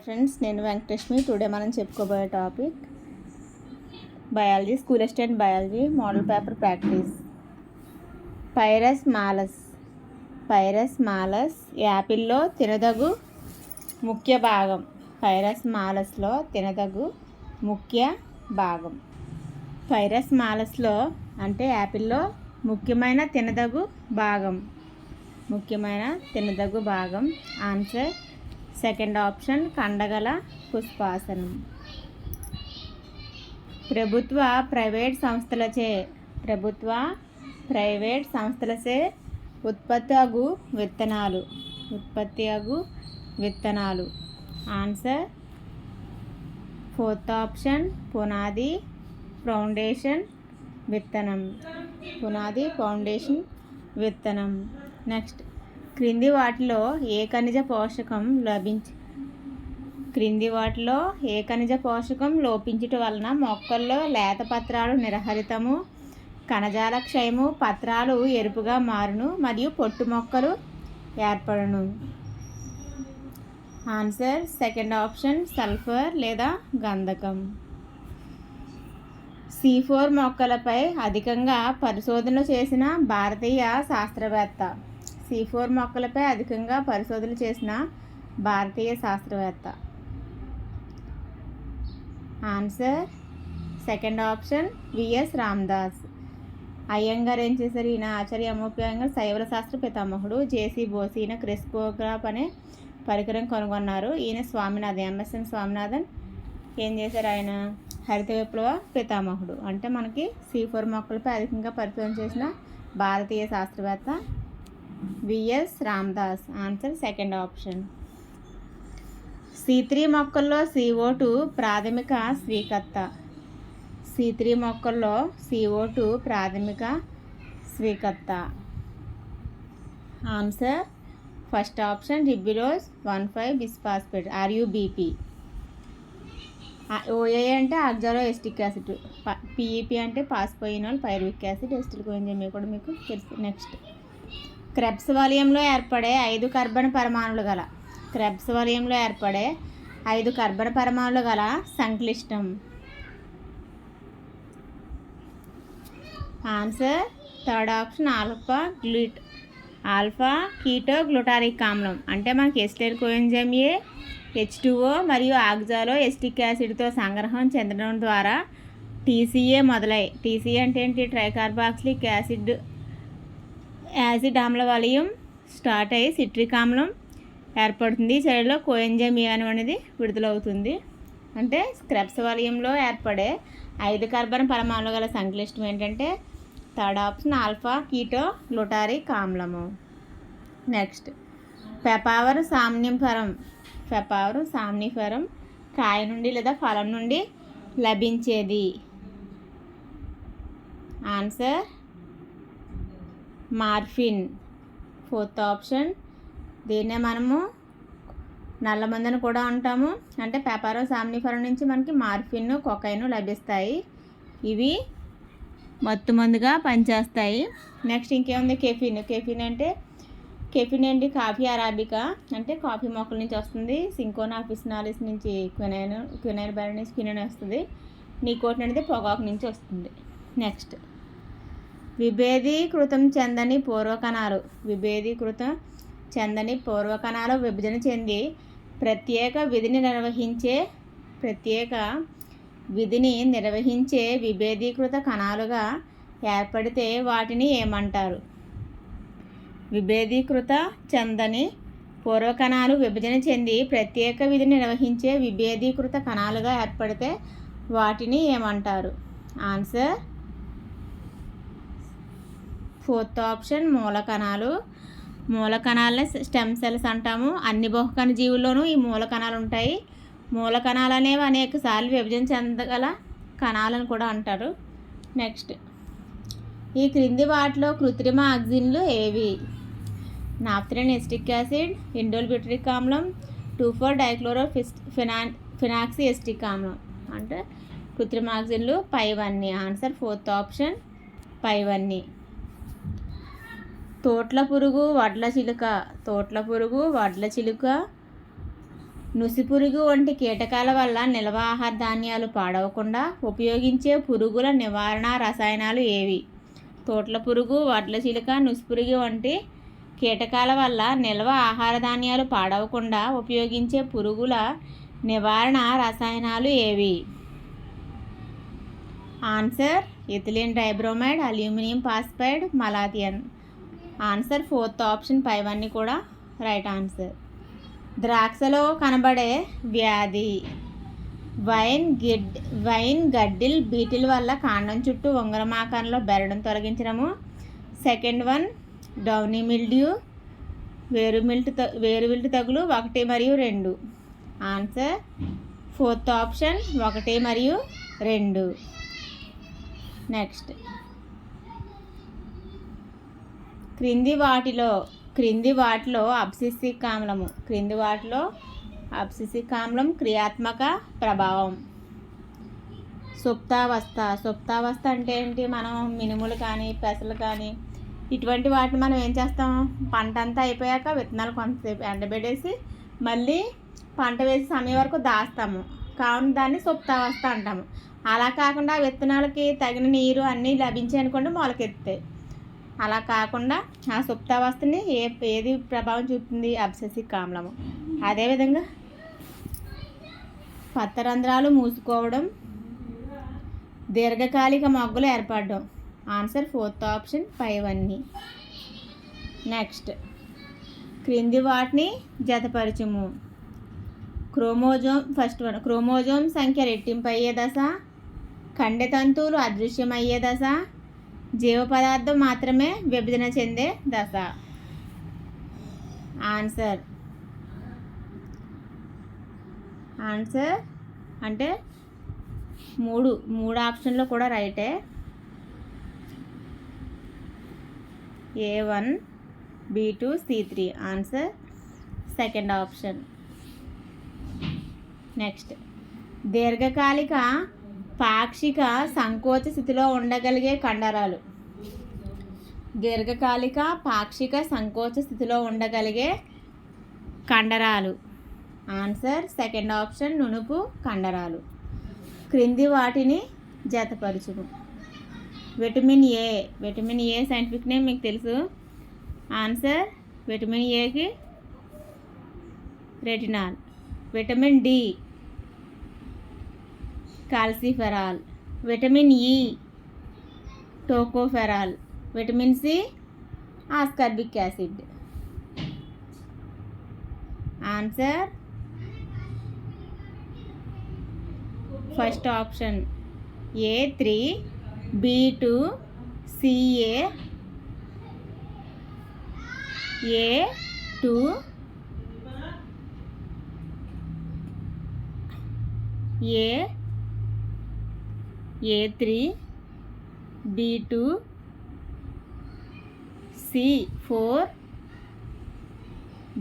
Friends, నేను వెంకటేష్మి. Today మనం చెప్పుకోబోయే topic biology, school assistant biology model paper practice. Pyrus malus యాపిల్లో తినదగు ముఖ్య భాగం. పైరస్ మాలస్లో తినదగు ముఖ్య భాగం. పైరస్ మాలస్లో అంటే యాపిల్లో ముఖ్యమైన తినదగు భాగం. ఆన్సర్ సెకండ్ ఆప్షన్, కండగల పుష్పాసనం. ప్రభుత్వ ప్రైవేట్ సంస్థలచే ఉత్పత్తి అగు విత్తనాలు. ఆన్సర్ ఫోర్త్ ఆప్షన్, పునాది ఫౌండేషన్ విత్తనం. నెక్స్ట్, క్రింది వాటిలో ఏ ఖనిజ పోషకం లోపించుట వలన మొక్కల్లో లేత పత్రాలు నిర్హరితము, కణజాల క్షయము, పత్రాలు ఎరుపుగా మారును మరియు పొట్టు మొక్కలు ఏర్పడును. ఆన్సర్ సెకండ్ ఆప్షన్, సల్ఫర్ లేదా గంధకం. C4 మొక్కలపై అధికంగా పరిశోధనలు చేసిన భారతీయ శాస్త్రవేత్త. Answer second option, V S Ramadas. Iyengar ఏం చేశారు? ఈయన ఆచార్య అమోపి అయ్యంగార్ శైవ శాస్త్ర పితామహుడు. జేసీ బోస్ ఈయన క్రెస్కోగ్రాఫ్ అనే పరికరం కనుగొన్నారు. ఈయన ఎంఎస్ఎన్ స్వామినాథన్ ఏం చేశారు? ఆయన హరిత విప్లవ పితామహుడు. అంటే మనకి C4 మొక్కలపై అధికంగా పరిశోధన చేసిన భారతీయ శాస్త్రవేత్త V S Ramadas. Answer second option. C3 మొక్కల్లో CO2 ప్రాథమిక స్వీకర్త. Answer first option, ribulose 1,5 bisphosphate RUBP. OA అంటే ఆక్సాలో ఎస్టిక్ యాసిడ్. PEP అంటే phosphoenol pyruvic acid. Acetyl coenzyme కూడా మీకు తెలుసు. నెక్స్ట్, క్రెబ్స్ వలయంలో ఏర్పడే 5 కార్బన్ పరమాణువులు గల సంక్లిష్టం. ఆన్సర్ థర్డ్ ఆప్షన్, ఆల్ఫా కీటోగ్లూటారిక్ ఆమ్లం. అంటే మనకి ఎస్టిల్ కోఎంజైమ్ ఏ H2O మరియు ఆక్సాలో ఎస్టిక్ యాసిడ్తో సంగ్రహం చెందడం ద్వారా TCA అంటే ఏంటి? ట్రైకార్బాక్సిలిక్ యాసిడ్ ఆమ్ల వలయం స్టార్ట్ అయ్యి సిట్రిక్ ఆమ్లం ఏర్పడుతుంది. ఈ సైడ్లో కోఎంజైమ్ ఏ అనేది విడుదలవుతుంది. అంటే క్రెబ్స్ వలయంలో ఏర్పడే 5 కార్బన్ పరమాణువులు గల సంక్లిష్టం ఏంటంటే థర్డ్ ఆప్షన్, ఆల్ఫా కీటోగ్లూటారిక్ ఆమ్లము. నెక్స్ట్, పెపావర్ సామ్నిఫరం కాయ నుండి లేదా ఫలం నుండి లభించేది. Answer morphine. ఫోర్త్ ఆప్షన్, దీన్నే మనము నల్లమందని కూడా అంటాము. అంటే పెపావర్ సామ్నిఫరం నుంచి మనకి మార్ఫిన్, కొకైన్ లభిస్తాయి. ఇవి మత్తు మందుగా పనిచేస్తాయి. నెక్స్ట్ ఇంకేముంది? కెఫిన్ ఏంటి? కాఫీ అరాబికా అంటే కాఫీ మొక్కల నుంచి వస్తుంది. సింకోనా అఫిసినాలిస్ నుంచి క్వినైన్ బెరనిస్ క్వినైన్ వస్తుంది. నికోటిన్ అనేది పొగాకు నుంచి వస్తుంది. నెక్స్ట్, విభేదీకృతం చెందని పూర్వకణాలు విభజన చెంది ప్రత్యేక విధిని నిర్వహించే విభేదీకృత కణాలుగా ఏర్పడితే వాటిని ఏమంటారు? విభేదీకృత చెందని పూర్వకణాలు విభజన చెంది ప్రత్యేక విధిని నిర్వహించే విభేదీకృత కణాలుగా ఏర్పడితే వాటిని ఏమంటారు? ఆన్సర్ ఫోర్త్ ఆప్షన్, మూలకణాలని స్టెమ్ సెల్స్ అంటాము. అన్ని బహుకణ జీవుల్లోనూ ఈ మూలకణాలు ఉంటాయి. మూలకణాలు అనేవి అనేక సార్లు విభజన చెందగల కణాలను కూడా అంటారు. నెక్స్ట్, ఈ క్రింది వాటిలో కృత్రిమ ఆక్సిన్లు ఏవి? Naphthalene acetic acid, indole butyric ఆమ్లం, 2,4-డైక్లోరోఫినాక్సీ ఎస్టిక్ ఆమ్లం. అంటే కృత్రిమ ఆక్సిన్లు పైవన్నీ. ఆన్సర్ ఫోర్త్ ఆప్షన్, పైవన్నీ. తోట్ల పురుగు, వడ్ల చిలుక నుసిపురుగు వంటి కీటకాల వల్ల నిల్వ ఆహార ధాన్యాలు పాడవకుండా ఉపయోగించే పురుగుల నివారణ రసాయనాలు ఏవి? తోట్ల పురుగు, వడ్ల చిలుక, నుసిపురుగు వంటి కీటకాల వల్ల నిల్వ ఆహార ధాన్యాలు పాడవకుండా ఉపయోగించే పురుగుల నివారణ రసాయనాలు ఏవి? Answer ethylene dibromide, aluminium phosphide, malathion. Answer fourth option పైవన్నీ కూడా రైట్ ఆన్సర్. ద్రాక్షలో కనబడే వ్యాధి. వైన్ గడ్డిల్ బీటిల్ వల్ల కాండం చుట్టూ ఉంగరం ఆకారంలో బెరడును తొలగించడము. సెకండ్ వన్ డౌనీ మిల్డ్యూ, వేరుమిల్టు తగులు 1 మరియు 2. ఆన్సర్ ఫోర్త్ ఆప్షన్ 1 మరియు 2. నెక్స్ట్ క్రింది వాటిలో అబ్సిసిక్ ఆమ్లం క్రియాత్మక ప్రభావం. సుప్తావస్థ అంటే ఏంటి? మనం మినుములు కానీ పెసలు కానీ ఇటువంటి వాటిని మనం ఏం చేస్తాం, పంట అంతా అయిపోయాక విత్తనాలు కొంతసేపు ఎండబెట్టేసి మళ్ళీ పంట వేసే సమయం వరకు దాస్తాము, కావున దాన్ని సుప్తావస్థ అంటాము. అలా కాకుండా విత్తనాలకి తగిన నీరు అన్నీ లభించాయి అనుకోండి మొలకెత్తాయి. అలా కాకుండా ఆ సుప్తావస్థని ఏది ప్రభావం చూపుతుంది? అబ్సెసిక్ ఆమ్లము. అదేవిధంగా పత్రరంధ్రాలు మూసుకోవడం, దీర్ఘకాలిక మొగ్గలు ఏర్పడడం. ఆన్సర్ ఫోర్త్ ఆప్షన్ పైవన్నీ. నెక్స్ట్ క్రింది వాటిని జతపరచుము. క్రోమోజోమ్ సంఖ్య రెట్టింపు అయ్యే దశ, ఖండతంతువులు అదృశ్యమయ్యే దశ, జీవ పదార్థం మాత్రమే విభజన చెందే దశ. ఆన్సర్ అంటే మూడు ఆప్షన్లు కూడా రైటే. A1, B2, C3. Answer second option. Next దీర్ఘకాలిక పాక్షిక సంకోచ స్థితిలో ఉండగలిగే కండరాలు. దీర్ఘకాలిక పాక్షిక సంకోచ స్థితిలో ఉండగలిగే కండరాలు. ఆన్సర్ సెకండ్ ఆప్షన్ నునుపు కండరాలు. క్రింది వాటిని జతపరచుము. విటమిన్ ఏ సైంటిఫిక్ నేమ్ మీకు తెలుసు. ఆన్సర్ విటమిన్ ఏకి retinol. Vitamin D calciferol. Vitamin E tocopherol. Vitamin C ascorbic acid. Answer first option A3, B2, CA, A2, A3, B2, C4,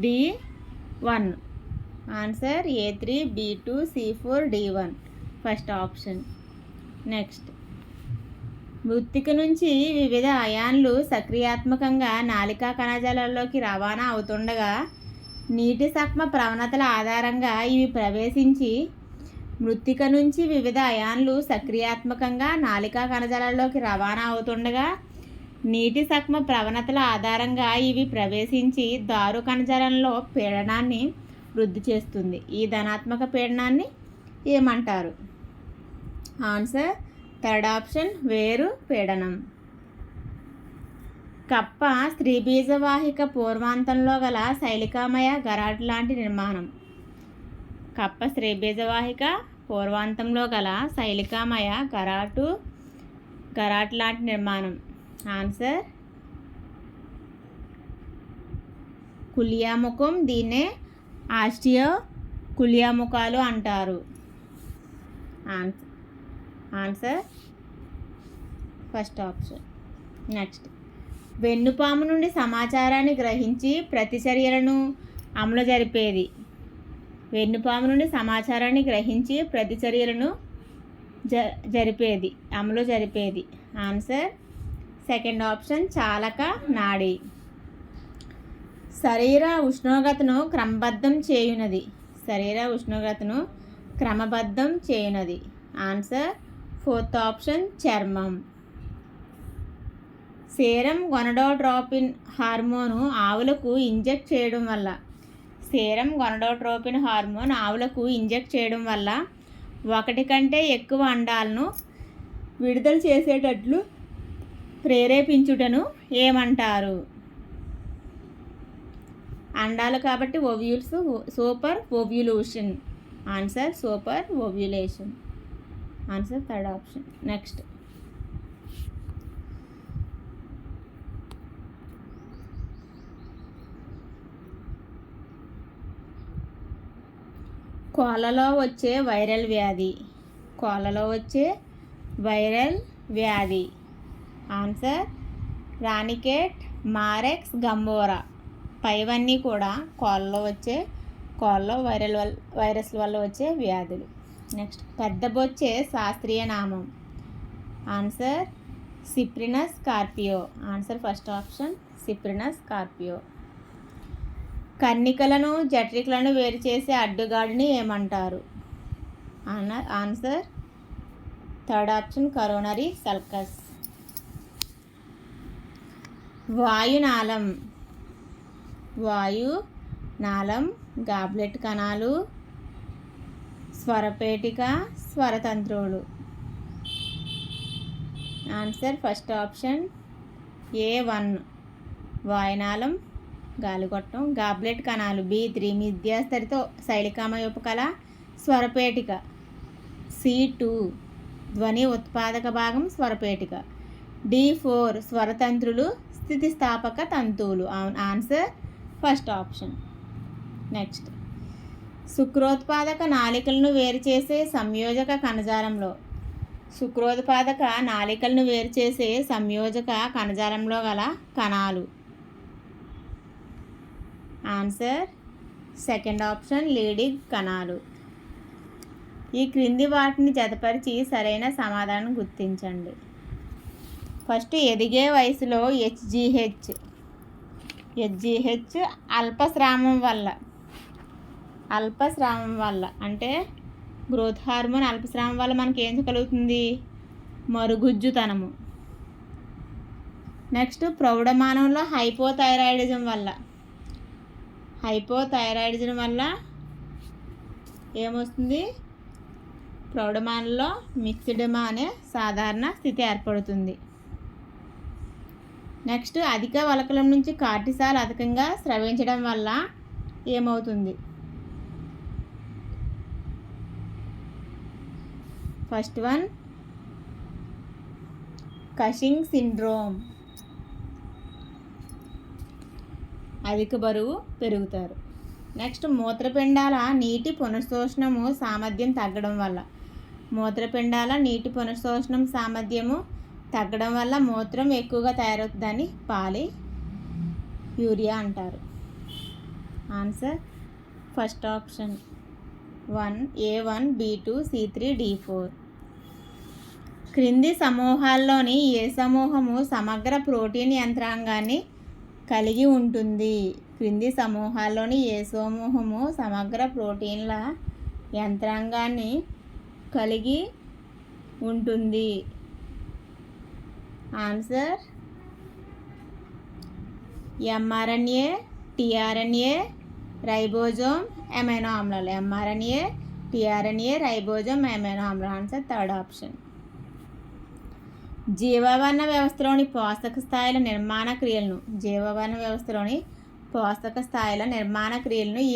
D1. ఆన్సర్ A3, B2, C4, D1 first option. Next మృత్తిక నుంచి వివిధ అయాన్లు సక్రియాత్మకంగా నాళికా కణజాలాల్లోకి రవాణా అవుతుండగా నీటి సక్మ ప్రవణతల ఆధారంగా ఇవి ప్రవేశించి మృత్తిక నుంచి వివిధ అయాన్లు సక్రియాత్మకంగా నాళికా కణజాలాల్లోకి రవాణా అవుతుండగా నీటి సక్మ ప్రవణతల ఆధారంగా ఇవి ప్రవేశించి దారు కణజాలంలో పీడనాన్ని వృద్ధి చేస్తుంది. ఈ ధనాత్మక పీడనాన్ని ఏమంటారు? ఆన్సర్ థర్డ్ ఆప్షన్ వేరు పీడనం. కప్ప స్త్రీబీజవాహిక పూర్వాంతంలో గల శైలికామయ గరాటు లాంటి నిర్మాణం. కప్ప స్త్రీబీజవాహిక పూర్వాంతంలో గల శైలికామయ గరాటు లాంటి నిర్మాణం. ఆన్సర్ కులియాముఖం. దీన్నే ఆస్టియో కులియాముఖాలు అంటారు. Answer first option. నెక్స్ట్ వెన్నుపాము నుండి సమాచారాన్ని గ్రహించి ప్రతిచర్యలను అమలు జరిపేది. వెన్నుపాము నుండి సమాచారాన్ని గ్రహించి ప్రతిచర్యలను అమలు జరిపేది. ఆన్సర్ సెకండ్ ఆప్షన్ చాలక నాడి. శరీర ఉష్ణోగ్రతను క్రమబద్ధం చేయునది. శరీర ఉష్ణోగ్రతను క్రమబద్ధం చేయనది. ఆన్సర్ ఫోర్త్ ఆప్షన్ చర్మం. సీరం గొనడోట్రోపిన్ హార్మోను ఆవులకు ఇంజెక్ట్ చేయడం వల్ల ఒకటి కంటే ఎక్కువ అండాలను విడుదల చేసేటట్లు ప్రేరేపించుటను ఏమంటారు? అండాలు కాబట్టి ovules, super ovulation. Answer super ovulation. Answer third option. Next కోళ్ళలో వచ్చే వైరల్ వ్యాధి. ఆన్సర్ రానికేట్, మారెక్స్, గంబోరా. పైవన్నీ కూడా కోళ్ళలో వైరస్ వల్ల వచ్చే వ్యాధులు. నెక్స్ట్ పెద్దబొచ్చే శాస్త్రీయ నామం. Answer Cyprinus carpio. Answer first option Cyprinus carpio. కర్ణికలను జఠరికలను వేరు చేసే అడ్డుగాడిని ఏమంటారు? Answer third option coronary sulcus. వాయునాళం, గాబ్లెట్ కణాలు, స్వరపేటిక, స్వరతంత్రులు. ఆన్సర్ ఫస్ట్ ఆప్షన్ A1 వాయునాళం, గాలిగొట్టం. గాబ్లెట్ కణాలు B3 మిథ్యాస్థరితో శైలికామయోపకల, స్వరపేటిక C2 ధ్వని ఉత్పాదక భాగం, స్వరపేటిక. D4 స్వరతంత్రులు, స్థితిస్థాపక తంతువులు. Answer first option. నెక్స్ట్ శుక్రోత్పాదక నాళికలను వేరు చేసే సంయోజక కణజాలంలో గల కణాలు. ఆన్సర్ సెకండ్ ఆప్షన్ లీడింగ్ కణాలు. ఈ క్రింది వాటిని జతపరిచి సరైన సమాధానం గుర్తించండి. ఫస్ట్ ఎదిగే వయసులో హెచ్జిహెచ్ అల్పస్రావం వల్ల అంటే గ్రోత్ హార్మోన్ అల్పస్రావం వల్ల మనకి ఏం కలుగుతుంది? మరుగుజ్జుతనము. నెక్స్ట్ ప్రౌఢమానంలో హైపోథైరాయిడిజం వల్ల ఏమొస్తుంది? ప్రౌఢమానంలో మిక్సిడమా అనే సాధారణ స్థితి ఏర్పడుతుంది. నెక్స్ట్ అధిక వలకలం నుంచి కార్టిసాల్ అధికంగా స్రవించడం వల్ల ఏమవుతుంది? First one Cushing syndrome. అధిక బరువు పెరుగుతారు. నెక్స్ట్ మూత్రపిండాల నీటి పునఃశోషణము సామర్థ్యం తగ్గడం వల్ల మూత్రం ఎక్కువగా తయారవుతుందని పాలియూరియా అంటారు. Answer first option A1, B2, C3, D4. క్రింది సమూహాల్లోని ఏ సమూహము సమగ్ర ప్రోటీన్ యంత్రాంగాన్ని కలిగి ఉంటుంది? క్రింది సమూహాల్లోని ఏ సమూహము సమగ్ర ప్రోటీన్ల యంత్రాంగాన్ని కలిగి ఉంటుంది? Answer mRNA, tRNA, ribosome, amino ఆమ్లాలు. mRNA, tRNA, రైబోజోమ్, అమైనో ఆమ్లాలు. Answer third option. జీవవర్ణ వ్యవస్థలోని పోషక స్థాయిల నిర్మాణ క్రియలను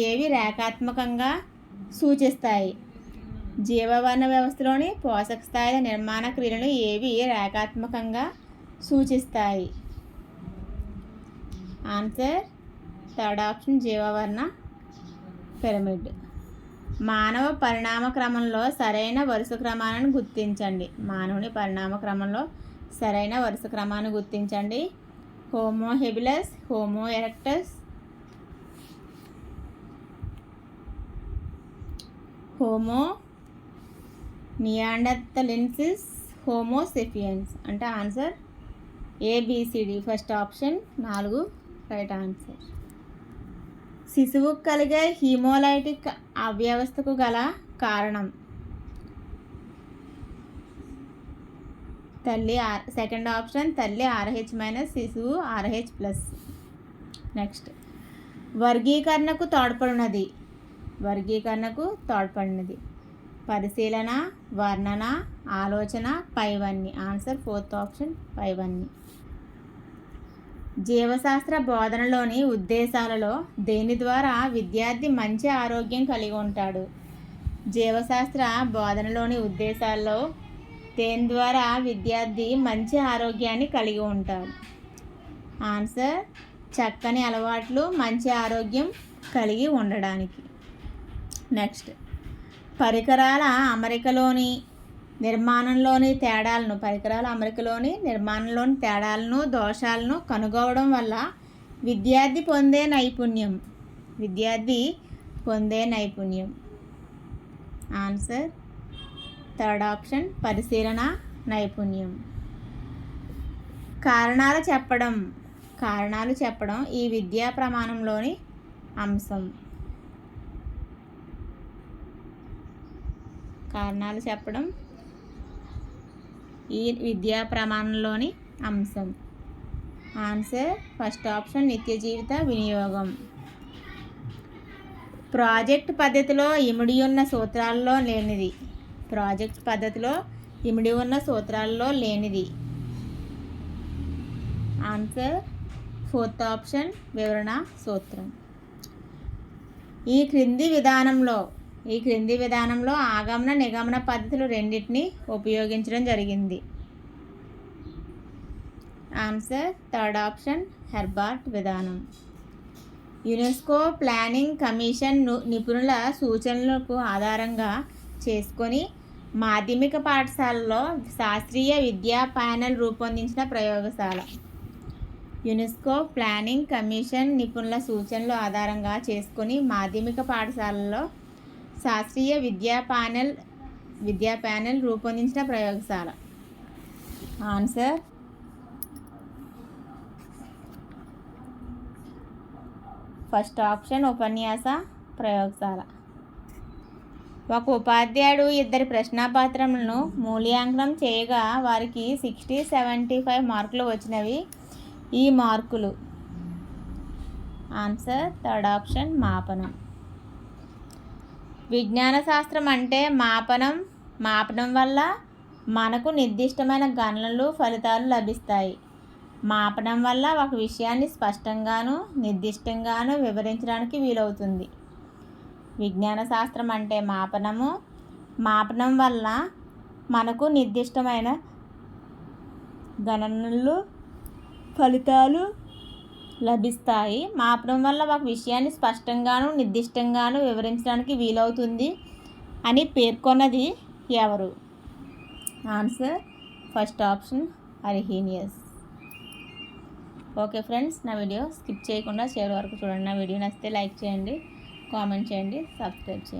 ఏవి రేఖాత్మకంగా సూచిస్తాయి? జీవవర్ణ వ్యవస్థలోని పోషక స్థాయిల నిర్మాణ క్రియలను ఏవి రేఖాత్మకంగా సూచిస్తాయి? ఆన్సర్ థర్డ్ ఆప్షన్ జీవవర్ణ పిరమిడ్. మానవ పరిణామ క్రమంలో సరైన వరుస క్రమాలను గుర్తించండి. Homo habilis, Homo erectus, Homo neanderthalensis, Homo sapiens. అంటే answer ABCD first option 4 right answer. C శిశువుకు కలిగే హీమోలైటిక్ అవ్యవస్థకు గల కారణం? తల్లి సెకండ్ ఆప్షన్ తల్లి RH మైనస్, శిశువు RH ప్లస్. నెక్స్ట్, వర్గీకరణకు తోడ్పడినది. పరిశీలన, వర్ణన, ఆలోచన, పైవన్నీ. ఆన్సర్ ఫోర్త్ ఆప్షన్ పైవన్నీ. జీవశాస్త్ర బోధనలోని ఉద్దేశాలలో దేని ద్వారా విద్యార్థి మంచి ఆరోగ్యం కలిగి ఉంటాడు? జీవశాస్త్ర బోధనలోని ఉద్దేశాల్లో దేని ద్వారా విద్యార్థి మంచి ఆరోగ్యాన్ని కలిగి ఉంటాడు? ఆన్సర్ చక్కని అలవాట్లు, మంచి ఆరోగ్యం కలిగి ఉండడానికి. నెక్స్ట్, పరికరాల అమరికలోని నిర్మాణంలోని తేడాలను, దోషాలను కనుగొనడం వల్ల విద్యార్థి పొందే నైపుణ్యం. ఆన్సర్ థర్డ్ ఆప్షన్ పరిశీలన నైపుణ్యం. కారణాలు చెప్పడం ఈ విద్యా ప్రమాణంలోని అంశం. ఆన్సర్ ఫస్ట్ ఆప్షన్ నిత్య జీవిత వినియోగం. ప్రాజెక్ట్ పద్ధతిలో ఇమిడి ఉన్న సూత్రాల్లో లేనిది. ఆన్సర్ ఫోర్త్ ఆప్షన్ వివరణ సూత్రం. ఈ క్రింది విధానంలో ఆగమన నిగమన పద్ధతులు రెండింటిని ఉపయోగించడం జరిగింది. ఆన్సర్ థర్డ్ ఆప్షన్ హెర్బార్ట్ విధానం. యునెస్కో ప్లానింగ్ కమిషన్ నిపుణుల సూచనలకు ఆధారంగా చేసుకొని మాధ్యమిక పాఠశాలలో శాస్త్రీయ విద్యా ప్యానెల్ రూపొందించిన ప్రయోగశాల. యునెస్కో ప్లానింగ్ కమిషన్ నిపుణుల సూచనలు ఆధారంగా చేసుకొని మాధ్యమిక పాఠశాలలో శాస్త్రీయ విద్యా ప్యానెల్ రూపొందించిన ప్రయోగశాల. ఆన్సర్ ఫస్ట్ ఆప్షన్ ఉపన్యాస ప్రయోగశాల. ఒక ఉపాధ్యాయుడు 2 ప్రశ్నాపత్రములను మూల్యాంకనం చేయగా వారికి 60-75 మార్కులు వచ్చినవి. ఈ మార్కులు. ఆన్సర్ థర్డ్ ఆప్షన్ మాపనం. విజ్ఞాన శాస్త్రం అంటే మాపనం వల్ల మనకు నిర్దిష్టమైన గణనలు, ఫలితాలు లభిస్తాయి. మాపనం వల్ల ఒక విషయాన్ని స్పష్టంగాను, నిర్దిష్టంగాను వివరించడానికి వీలవుతుంది. విజ్ఞాన శాస్త్రం అంటే మాపనం వల్ల మనకు నిర్దిష్టమైన గణనలు, ఫలితాలు లభిస్తాయి. మాపనం వల్ల ఒక విషయాన్ని స్పష్టంగాను, నిర్దిష్టంగాను వివరించడానికి వీలవుతుంది అని పేర్కొన్నది ఎవరు? Answer first option Arrhenius. Okay friends, నా వీడియో స్కిప్ చేయకుండా చివరి వరకు చూడండి. నా వీడియో నచ్చితే లైక్ చేయండి, కామెంట్ చేయండి, సబ్స్క్రైబ్ చేయండి.